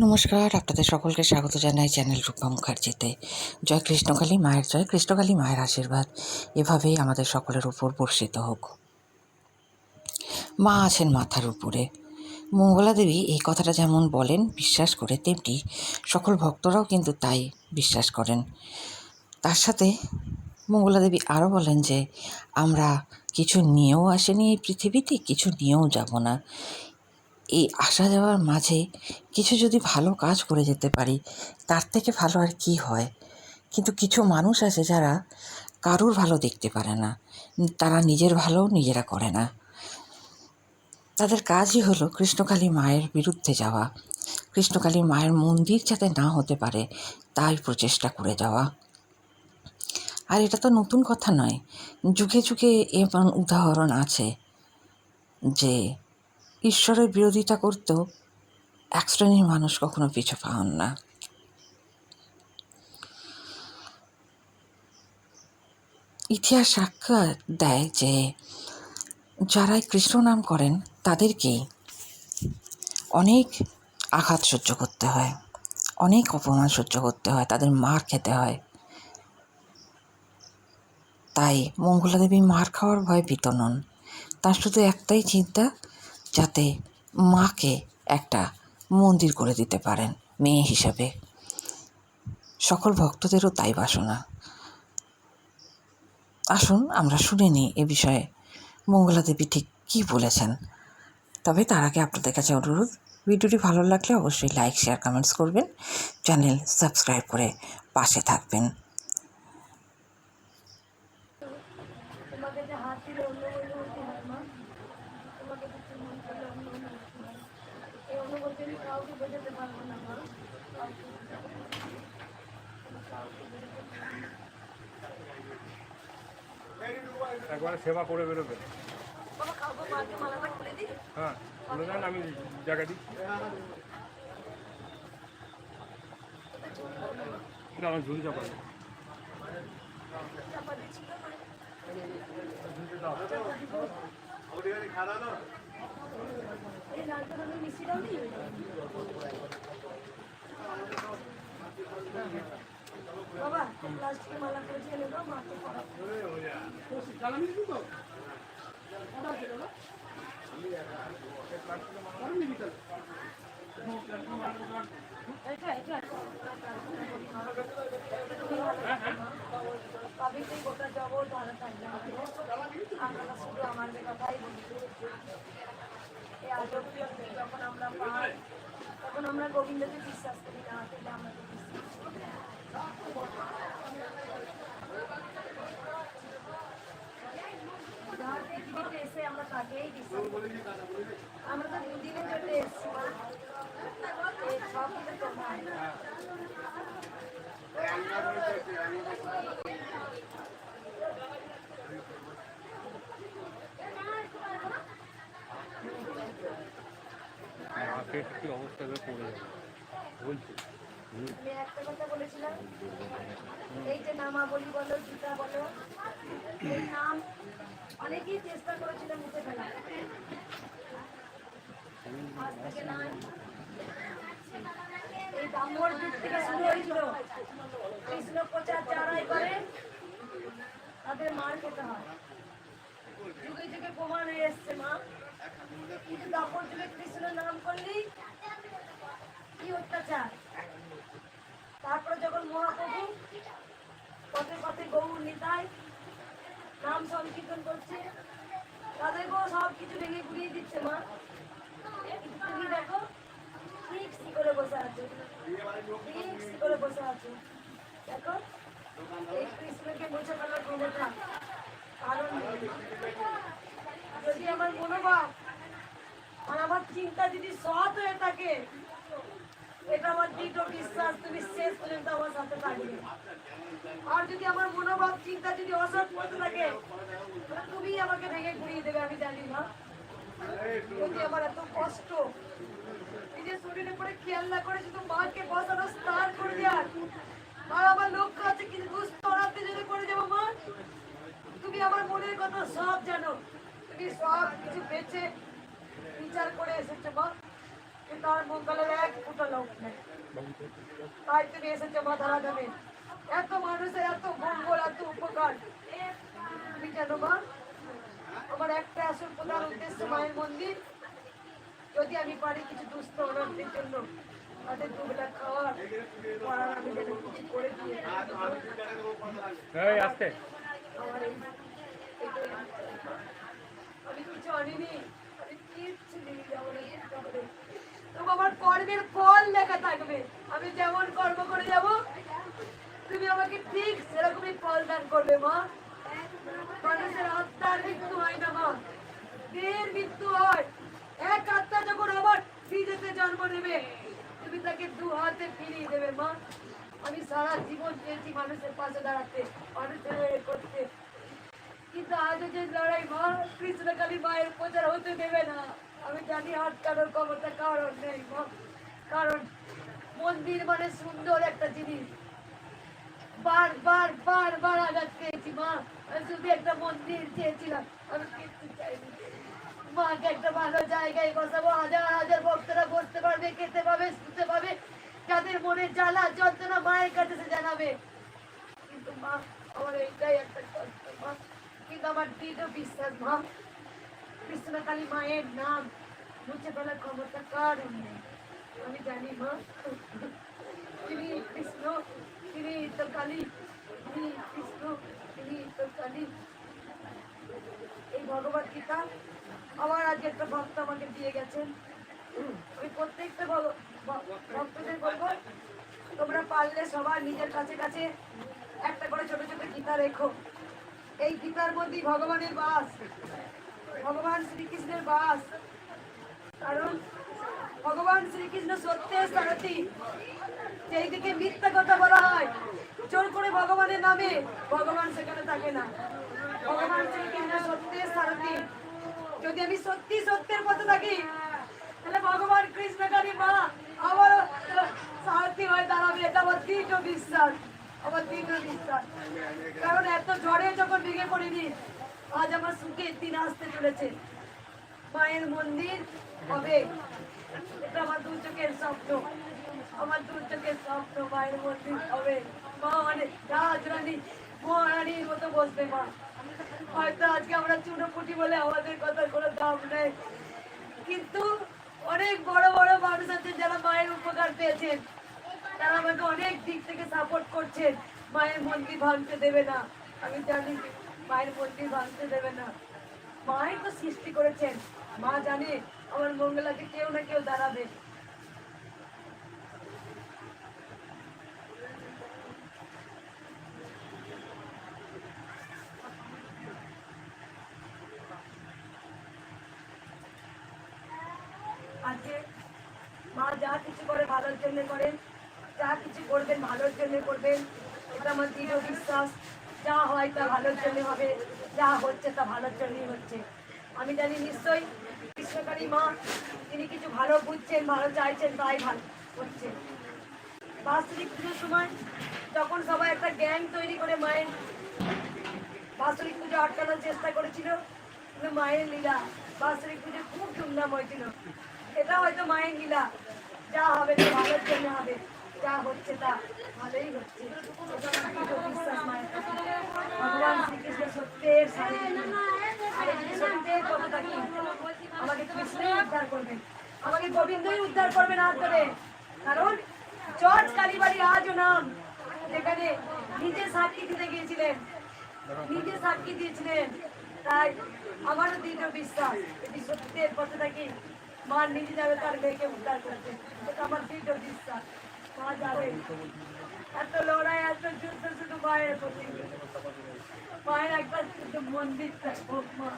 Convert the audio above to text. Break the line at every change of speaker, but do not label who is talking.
নমস্কার, আপনাদের সকলকে স্বাগত জানাই চ্যানেল রূপা মুখার্জিতে। জয় কৃষ্ণকালী মায়ের জয়, কৃষ্ণকালী মায়ের আশীর্বাদ এভাবেই আমাদের সকলের উপর বর্ষিত হোক। মা আছেন মাথার উপরে। মঙ্গলা দেবী এই কথাটা যেমন বলেন বিশ্বাস করে, তেমনি সকল ভক্তরাও কিন্তু তাই বিশ্বাস করেন। তার সাথে মঙ্গলা দেবী আরও বলেন যে আমরা কিছু নিয়েও আসিনি এই পৃথিবীতে, কিছু নিয়েও যাব না। এই আসা যাওয়ার মাঝে কিছু যদি ভালো কাজ করে যেতে পারি, তার থেকে ভালো আর কি হয়। কিন্তু কিছু মানুষ আছে যারা কারুর ভালো দেখতে পারে না, তারা নিজের ভালোও নিজেরা করে না। তাদের কাজই হলো কৃষ্ণকালী মায়ের বিরুদ্ধে যাওয়া, কৃষ্ণকালী মায়ের মন্দির যাতে না হতে পারে তাই প্রচেষ্টা করে যাওয়া। আর এটা তো নতুন কথা নয়, যুগে যুগে এমন উদাহরণ আছে যে ঈশ্বরের বিরোধিতা করতেও এক শ্রেণীর মানুষ কখনো পিছু পান না। ইতিহাস সাক্ষ্য দেয় যে যারাই কৃষ্ণ নাম করেন তাদেরকেই অনেক আঘাত সহ্য করতে হয়, অনেক অপমান সহ্য করতে হয়, তাদের মার খেতে হয়। তাই মঙ্গলা দেবী মার খাওয়ার ভয়ে ভীত নন। তার শুধু একটাই চিন্তা, যাতে মাকে একটা মন্দির করে দিতে পারেন মেয়ে হিসাবে। সকল ভক্তদেরও তাই বাসনা। আসুন আমরা শুনে নিই এ বিষয়ে মঙ্গলা দেবী ঠিক কী বলেছেন। তবে তার আগে আপনাদের কাছে অনুরোধ, ভিডিওটি ভালো লাগলে অবশ্যই লাইক, শেয়ার, কমেন্টস করবেন, চ্যানেল সাবস্ক্রাইব করে পাশে থাকবেন।
একবারে সেবা করে বেরোবে। হ্যাঁ, বলে দেন, আমি জায়গা দিই। আমার ঝুল চাপা
বাবা প্লাস্টিকের মালা করেছে নেবো মাকে পড়া গোটা যাবো আপনারা শুধু আমার কথাই বলি। এই আজব যখন আমরা পাই তখন আমরা গোবিন্দকে বিশ্বাস করি না, আমাকে এসে আমরা তাকেই বিশ্বাস করি। আমরা তো দুদিনের জন্য এসছি, সব কিছু তোমার।
কি অবস্থা পড়ে বলছি।
আমি একটা কথা বলেছিলাম, এই যে নামাবলী বলো, গীতা বলো, এই নাম অনেকেই চেষ্টা করেছিল মুখে ফেলা, আজ থেকে নয়। এই ব্রাহ্মণ যুগ থেকে শুরু হয়েছিল। কৃষ্ণ প্রচার যারাই করে তাদের মার খেতে হয়। যুগে যুগে প্রমাণ হয়ে এসছে মা, কিন্তু দাপর যুগে কৃষ্ণ নাম করলি কি অত্যাচার। তারপরে যখন মহাপ্রভু পথে পথে গৌর নিতাই নাম সংকীর্তন করছে, তাদেরকেও সব কিছু ভেঙে গুড়িয়ে দিচ্ছে মা। তুমি দেখো ঠিক করে বসে আছে, ঠিক করে বসে আছে। দেখো এই কৃষ্ণকে মুছে ফেলার ক্ষমতা কারণ যদি আমার মনোভাব আর আমার চিন্তা যদি সৎ হয়ে থাকে, এটা আমার দৃঢ় বিশ্বাস তুমি শেষ পর্যন্ত আমার সাথে থাকবে। আর যদি আমার মনোভাব চিন্তা যদি অসৎ হতে থাকে, তুমি আমাকে ভেঙে ঘুরিয়ে দেবে, আমি জানি না। যদি আমার এত কষ্ট নিজের শরীরের পরে খেয়াল না করে শুধু মাকে বসানো স্নান করে দেওয়ার, আর আমার লক্ষ্য আছে কিছু দুস্তরাতে যদি করে যাবো মা, তুমি আমার মনের কথা সব জানো, তুমি সব কিছু বেঁচে বিচার করে এসেছো মা। কিন্তু আমার মঙ্গলের এক দুটো লোক নেই। তাই তুমি এসেছো মাথা লাগাবে, এত মানুষের এত মঙ্গল এত উপকার, তুমি কেন মা? আমার একটা আসল প্রধান উদ্দেশ্য মায়ের মন্দির। যদি আমি পারি কিছু দুস্থ অনাথদের জন্য তাদের দুবেলা খাওয়ার পড়ার আমি যেন কিছু করে দিয়ে
এই আসতে
আমার আমি কিছু আনিনি, আমি কিচ্ছু নিয়ে যাবো না। তবু আমার কর্মের ফল লেখা থাকবে, আমি যেমন কর্ম করে যাব তুমি আমাকে ঠিক সেরকমই ফল দান করবে মা। মানুষের আত্মার মৃত্যু হয় না মা, দেহের মৃত্যু হয়। এক আত্মা যখন আবার বিদেশে জন্ম নেবে তুমি তাকে দু হাতে ফিরিয়ে দেবে মা। আমি সারা জীবন চেয়েছি মানুষের পাশে দাঁড়াতে, মানুষের হয়ে করতে, কিন্তু আজও যে লড়াই মা, কৃষ্ণকালী মায়ের প্রচার হতে দেবে না। আমি জানি আটকানোর ক্ষমতা কারণ নেই মা, কারণ মন্দির মানে সুন্দর একটা জিনিস। বারবার বারবার আঘাত পেয়েছি মা, আমি শুধু একটা মন্দির চেয়েছিলাম, আমি কিচ্ছু চাইনি। মাকে একটা ভালো জায়গায় বসাবো, হাজার হাজার ভক্তরা বসতে পারবে, খেতে পাবে, শুতে পাবে, যাদের মনে জ্বালা যন্ত্রণা মায়ের কাছে সে জানাবে। কিন্তু মা আমার এইটাই একটা কষ্ট মা, কিন্তু আমার দৃঢ় বিশ্বাস মা, কৃষ্ণকালী মায়ের নাম মুছে ফেলার ক্ষমতা কারণ নেই। আমি জানি মা তিনি কৃষ্ণ, তিনি তো কালী, তিনি কৃষ্ণ, তিনি তো কালী। এই ভগবত গীতা আমার আজ একটা ভক্ত আমাকে দিয়ে গেছেন। আমি প্রত্যেকটা ভক্তদের বলবো তোমরা পারলে সবার নিজের কাছে কাছে একটা করে ছোট ছোট গীতা রেখো। এই গীতার মধ্যে ভগবানের বাস, ভগবান শ্রীকৃষ্ণের বাস। কারণ ভগবান শ্রীকৃষ্ণ সত্যের সারথি, যেই দিকে মিথ্যা কথা বলা হয় জোর করে ভগবানের নামে, ভগবান সেখানে থাকে না। ভগবান শ্রীকৃষ্ণ সত্যের সারথি, যদি আমি সত্যি সত্যের পথে থাকি তাহলে ভগবান কৃষ্ণকালী মা আমার সারথি হয়ে দাঁড়াবে, এটা আমার দৃঢ় বিশ্বাস, আমার দৃঢ় বিশ্বাস। কারণ এত ঝড়ে যখন ভেঙে পড়িনি, আজ আমার সুখের দিন আসতে চলেছে। মায়ের মন্দির হবে, এটা আমার দু চোখের স্বপ্ন, আমার দু চোখের স্বপ্ন। মায়ের মন্দির হবে, মা অনেক রাজরানী মহারানীর মতো বসবে মা। হয়তো আজকে আমরা চুনোপুটি বলে আমাদের কথার কোনো দাম নেই, কিন্তু অনেক বড় বড় মানুষ আছেন যারা মায়ের উপকার পেয়েছেন, তারা আমাকে অনেক দিক থেকে সাপোর্ট করছেন। মায়ের মন্দির ভাঙতে দেবে না, আমি জানি মায়ের মন্দির ভাঙতে দেবে না। মাই তো সৃষ্টি করেছেন, মা জানে আমার মঙ্গলাকে কেউ না কেউ দাঁড়াবে। আজকে মা যা কিছু করে ভালোর জন্য করেন, যা কিছু করবেন ভালোর জন্য করবেন, এটা আমার দৃঢ় বিশ্বাস। যা হয় তা ভালোর জন্য হবে, যা হচ্ছে তা ভালোর জন্যই হচ্ছে। আমি জানি নিশ্চয়ই কৃষ্ণকালী মা তিনি কিছু ভালো বুঝছেন, ভালো চাইছেন, তাই ভালো হচ্ছে। বাৎসরিক পুজোর সময় যখন সবাই একটা গ্যাং তৈরি করে মায়ের বাৎসরিক পুজো আটকানোর চেষ্টা করেছিল, কিন্তু মায়ের লীলা বাৎসরিক পুজো খুব ধুমধাম হয়েছিল। এটা হয়তো মায়ের লীলা, যা হবে তা ভালোর জন্য হবে, যা হচ্ছে তা ভালোই হচ্ছে। বিশ্বাস মায়ের প্রতি। ভগবান শ্রীকৃষ্ণ সত্যের সারথি, আর এই সত্যের কথা থাকি আমাকে কৃষ্ণই উদ্ধার করবেন, আমাকে গোবিন্দই উদ্ধার করবেন হাত ধরে। কারণ জর্জ কালীবাড়ি আজও নাম, যেখানে নিজে সাক্ষী দিতে গিয়েছিলেন, নিজে সাক্ষী দিয়েছিলেন। তাই আমারও দৃঢ় বিশ্বাস যদি সত্যের পথে থাকি মা নিজে যাবে তার মেয়েকে উদ্ধার করতে, এটা আমার দৃঢ় বিশ্বাস। মা যাবে, এত লড়াই এত যুদ্ধ শুধু মায়ের প্রতি, মায়ের একবার শুধু মন্দির হোক মা।